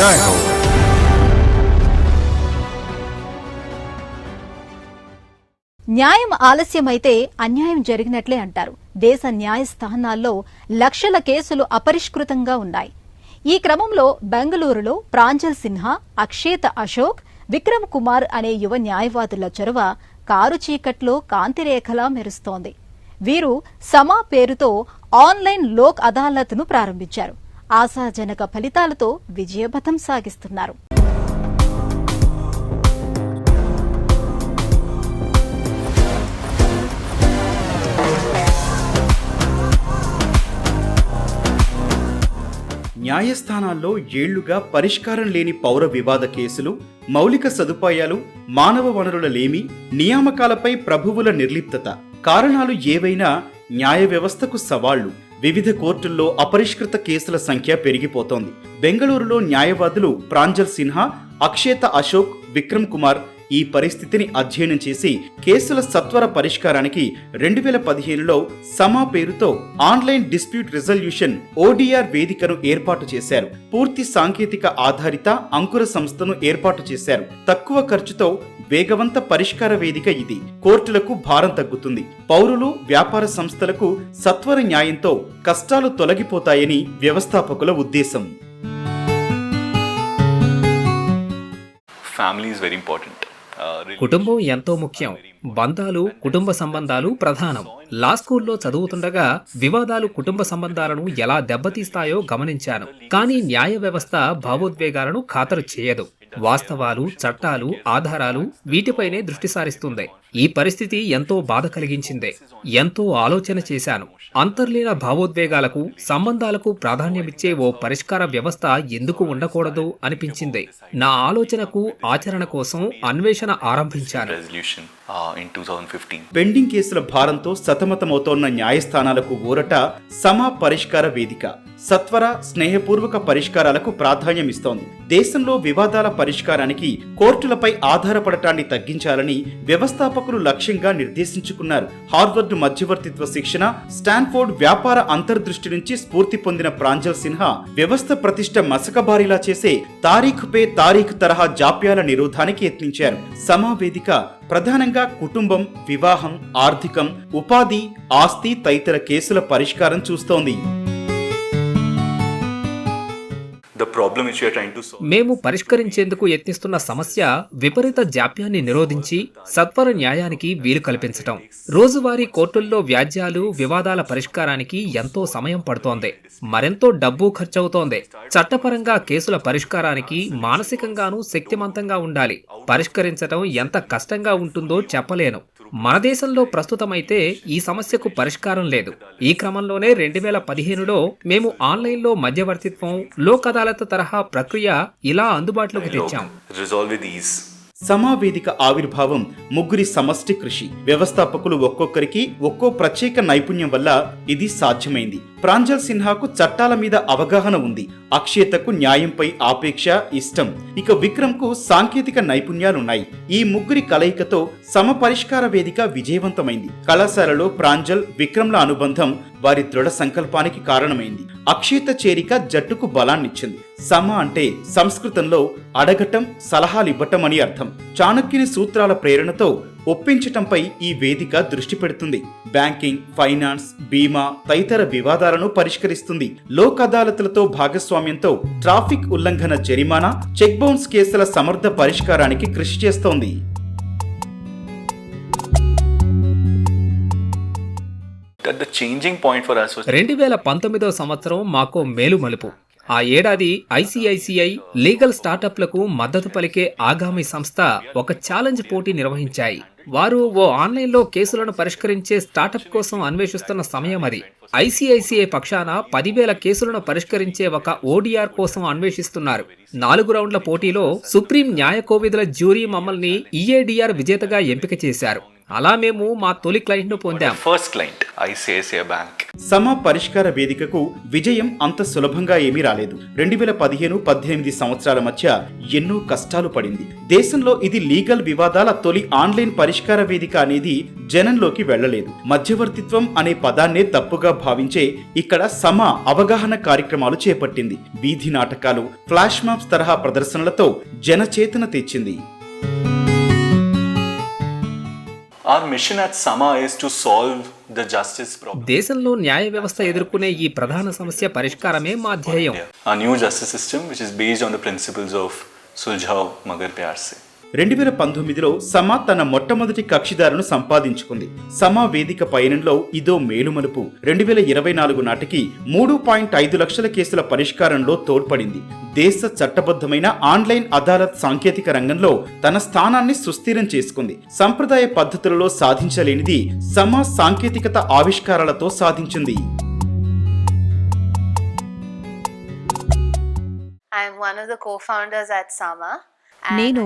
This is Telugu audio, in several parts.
जय हो। న్యాయం ఆలస్యమైతే అన్యాయం జరిగినట్లే అంటారు. దేశ న్యాయస్థానాల్లో లక్షల కేసులు అపరిష్కృతంగా ఉన్నాయి. ఈ క్రమంలో బెంగళూరులో ప్రాంజల్ సిన్హా, అక్షేత అశోక్, విక్రమ్ కుమార్ అనే యువ న్యాయవాదుల చొరవ కారు చీకట్లో కాంతిరేఖలా మెరుస్తోంది. వీరు సమా పేరుతో ఆన్లైన్ లోక్ అదాలత్ను ప్రారంభించారు. ఆశాజనక ఫలితాలతో విజయపథం సాగిస్తున్నారు. న్యాయస్థానాల్లో ఏళ్లుగా పరిష్కారం లేని పౌర వివాద కేసులు, మౌలిక సదుపాయాలు, మానవ వనరుల లేమి, నియామకాలపై ప్రభువుల నిర్లిప్తత కారణాలు ఏవైనా న్యాయ వ్యవస్థకు సవాళ్లు. వివిధ కోర్టుల్లో అపరిష్కృత కేసుల సంఖ్య పెరిగిపోతోంది. బెంగళూరులో న్యాయవాదులు ప్రాంజల్ సిన్హా, అక్షేత అశోక్, విక్రమ్ కుమార్ ఈ పరిస్థితిని అధ్యయనం చేసి కేసుల సత్వర పరిష్కారానికి 2015లో సమా పేరుతో ఆన్లైన్ డిస్ప్యూట్ రిజల్యూషన్ ODR వేదికను ఏర్పాటు చేశారు. పూర్తి సాంకేతిక ఆధారిత అంకుర సంస్థను ఏర్పాటు చేశారు. తక్కువ ఖర్చుతో వేగవంత పరిష్కార వేదిక ఇది. కోర్టులకు భారం తగ్గుతుంది. పౌరులు, వ్యాపార సంస్థలకు సత్వర న్యాయంతో కష్టాలు తొలగిపోతాయని వ్యవస్థాపకుల ఉద్దేశం. Family is very important. కుటుంబం ఎంతో ముఖ్యం. బంధాలు, కుటుంబ సంబంధాలు ప్రధానం. లా స్కూల్లో చదువుతుండగా వివాదాలు కుటుంబ సంబంధాలను ఎలా దెబ్బతీస్తాయో గమనించాను. కానీ న్యాయ వ్యవస్థ భావోద్వేగాలను ఖాతరు చేయదు. వాస్తవాలు, చట్టాలు, ఆధారాలు వీటిపైనే దృష్టి సారిస్తుంది. ఈ పరిస్థితి ఎంతో బాధ కలిగించిందే. ఎంతో ఆలోచన చేశాను. అంతర్లీన భావోద్వేగాలకు, సంబంధాలకు ప్రాధాన్యమిచ్చే ఓ పరిష్కార వ్యవస్థ ఎందుకు ఉండకూడదు అనిపించింది. నా ఆలోచనకు, ఆచరణ కోసం అన్వేషణ ఆరంభించాను. పెండింగ్ కేసుల భారంతో సతమతమవుతోన్న న్యాయస్థానాలకు ఊరట సమా పరిష్కార వేదిక. సత్వర, స్నేహపూర్వక పరిష్కారాలకు ప్రాధాన్యమిస్తోంది. దేశంలో వివాదాల పరిష్కారానికి కోర్టులపై ఆధారపడటాన్ని తగ్గించాలని వ్యవస్థాపకులు లక్ష్యంగా నిర్దేశించుకున్నారు. హార్వర్డ్ మధ్యవర్తిత్వ శిక్షణ, స్టాన్ఫోర్డ్ వ్యాపార అంతర్దృష్టి నుంచి స్ఫూర్తి పొందిన ప్రాంజల్ సిన్హా వ్యవస్థ ప్రతిష్ట మసకబారిలా చేసే తారీఖు పే తారీఖు తరహా జాప్యాల నిరోధానికి యత్నించారు. సమా వేదిక ప్రధానంగా కుటుంబం, వివాహం, ఆర్థికం, ఉపాధి, ఆస్తి తదితర కేసుల పరిష్కారం చూస్తోంది. మేము పరిష్కరించేందుకు యత్నిస్తున్న సమస్య విపరీత జాప్యాన్ని నిరోధించి సత్వర న్యాయానికి వీలు కల్పించటం. రోజువారీ కోర్టుల్లో వ్యాజ్యాలు, వివాదాల పరిష్కారానికి ఎంతో సమయం పడుతోంది. మరెంతో డబ్బు ఖర్చవుతోంది. చట్టపరంగా కేసుల పరిష్కారానికి మానసికంగానూ శక్తిమంతంగా ఉండాలి. పరిష్కరించటం ఎంత కష్టంగా ఉంటుందో చెప్పలేను. మన దేశంలో ప్రస్తుతమైతే ఈ సమస్యకు పరిష్కారం లేదు. ఈ క్రమంలోనే 2015లో మేము ఆన్లైన్లో మధ్యవర్తిత్వం, లోక్ అదాలత్ తరహా ప్రక్రియ ఇలా అందుబాటులోకి తెచ్చాం. సమా వేదిక ఆవిర్భావం ముగ్గురి సమష్టి కృషి. వ్యవస్థాపకులు ఒక్కొక్కరికి ఒక్కో ప్రత్యేక నైపుణ్యం వల్ల ఇది సాధ్యమైంది. ప్రాంజల్ సిన్హాకు చట్టాల మీద అవగాహన ఉంది. అక్షేతకు న్యాయంపై ఆపేక్ష, ఇష్టం. ఇక విక్రమ్ కు సాంకేతిక నైపుణ్యాలున్నాయి. ఈ ముగ్గురి కలయికతో సమ పరిష్కార వేదిక విజయవంతమైంది. కళాశాలలో ప్రాంజల్, విక్రమ్ల అనుబంధం వారి దృఢ సంకల్పానికి కారణమైంది. అక్షేత చేరిక జట్టుకు బలాన్నిచ్చింది. సమ అంటే సంస్కృతంలో అడగటం, సలహాలివ్వటం అని అర్థం. చాణక్యుని సూత్రాల ప్రేరణతో ఒప్పించటంపై ఈ వేదిక దృష్టి పెడుతుంది. బ్యాంకింగ్, ఫైనాన్స్, బీమా తదితర వివాదాలను పరిష్కరిస్తుంది. లోక్ అదాలత్లతో భాగస్వామ్యంతో ట్రాఫిక్ ఉల్లంఘన జరిమానా, చెక్ బౌన్స్ కేసుల సమర్థ పరిష్కారానికి కృషి చేస్తోంది. The changing point for us was 2019వ సంవత్సరం మాకో మేలు మలుపు. ఆ ఏడాది ICICI లీగల్ స్టార్టప్లకు మద్దతు పలికే ఆగామి సంస్థ ఒక ఛాలెంజ్ పోటీ నిర్వహించాయి. వారు ఓ ఆన్లైన్లో కేసులను పరిష్కరించే స్టార్టప్ కోసం అన్వేషిస్తున్న సమయం అది. ICICI పక్షాన 10,000 కేసులను పరిష్కరించే ఒక ODR కోసం అన్వేషిస్తున్నారు. 4 రౌండ్ల పోటీలో సుప్రీం న్యాయ కోవిదుల జ్యూరీ మమ్మల్ని EADR విజేతగా ఎంపిక చేశారు. అలా మేము మా తొలి క్లయింట్ను పొందాం. first client, ICICI Bank. సమా పరిష్కార వేదికకు విజయం అంత సులభంగా ఏమీ రాలేదు. 2015-18 సంవత్సరాల మధ్య ఎన్నో కష్టాలు పడింది. దేశంలో ఇది లీగల్ వివాదాల తొలి ఆన్లైన్ పరిష్కార వేదిక అనేది జనంలోకి వెళ్లలేదు. మధ్యవర్తిత్వం అనే పదాన్నే తప్పుగా భావించే ఇక్కడ సమా అవగాహన కార్యక్రమాలు చేపట్టింది. వీధి నాటకాలు, ఫ్లాష్ మాబ్స్ తరహా ప్రదర్శనలతో జనచేతన తెచ్చింది. Our mission at Sama is to solve the justice problem. దేశంలో న్యాయ వ్యవస్థ ఎదుర్కొనే ఈ ప్రధాన సమస్య పరిష్కారమే మా ధ్యేయం. Our new justice system, which is based on the principles of Suljhao Magar Pyar Se. 2019లో సమా తన మొట్టమొదటి కక్షిదారును సంపాదించుకుంది. సమా వేదిక పయనంలో ఇదో మేలుమలుపు. 2024 నాటికి 3.5 లక్షల కేసుల పరిష్కారంలో తోడ్పడింది. దేశ చట్టబద్ధమైన ఆన్లైన్ అదాలత్ సాంకేతిక రంగంలో తన స్థానాన్ని సుస్థిరం చేసుకుంది. సంప్రదాయ పద్ధతులలో సాధించలేనిది సమా సాంకేతికత ఆవిష్కారాలతో సాధించింది. I am one of the co-founders at Sama. నేను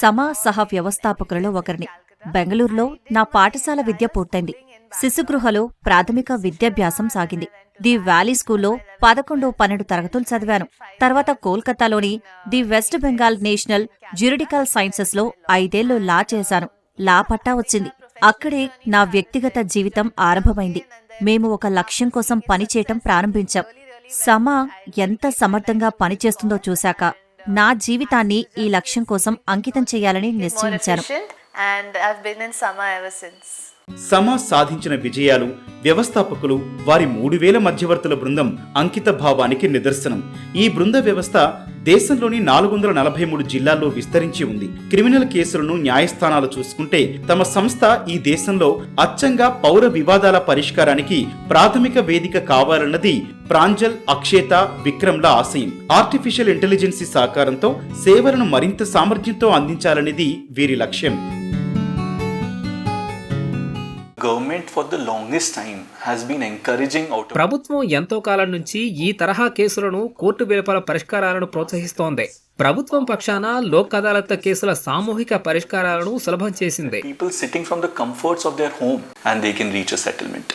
సమా సహ వ్యవస్థాపకులలో ఒకరిని. బెంగళూరులో నా పాఠశాల విద్య పూర్తయింది. శిశుగృహలో ప్రాథమిక విద్యాభ్యాసం సాగింది. ది వ్యాలీ స్కూల్లో 11-12 తరగతులు చదివాను. తర్వాత కోల్కతాలోని ది వెస్ట్ బెంగాల్ నేషనల్ జ్యూరిడికల్ సైన్సెస్లో 5 ఏళ్లు లా చేశాను. లా పట్టా వచ్చింది. అక్కడే నా వ్యక్తిగత జీవితం ఆరంభమైంది. మేము ఒక లక్ష్యం కోసం పనిచేయటం ప్రారంభించాం. సమా ఎంత సమర్థంగా పనిచేస్తుందో చూశాక నా జీవితాన్ని ఈ లక్ష్యం కోసం అంకితం చేయాలని నిశ్చయించాను. And I've been in Sama ever since. సమా సాధించిన విజయాలు, వ్యవస్థాపకులు, వారి 3000 మధ్యవర్తుల బృందం అంకిత భావానికి నిదర్శనం. ఈ బృంద వ్యవస్థ దేశంలోని 443 జిల్లాల్లో విస్తరించి ఉంది. క్రిమినల్ కేసులను న్యాయస్థానాలు చూసుకుంటే తమ సంస్థ ఈ దేశంలో అచ్చంగా పౌర వివాదాల పరిష్కారానికి ప్రాథమిక వేదిక కావాలన్నది ప్రాంజల్, అక్షేత, విక్రమ్ల ఆశయం. ఆర్టిఫిషియల్ ఇంటెలిజెన్సీ సహకారంతో సేవలను మరింత సామర్థ్యంతో అందించాలనేది వీరి లక్ష్యం. Government for the longest time has been encouraging ప్రభుత్వం ఎంతో కాలం నుంచి ఈ తరహా కేసులను కోర్టు వెలుపల పరిష్కారాలను ప్రోత్సహిస్తోంది. ప్రభుత్వం పక్షాన లోక్ అదాలత్ కేసుల సామూహిక పరిష్కారాలను సులభం చేసింది. people sitting from the comforts of their home and they can reach a settlement.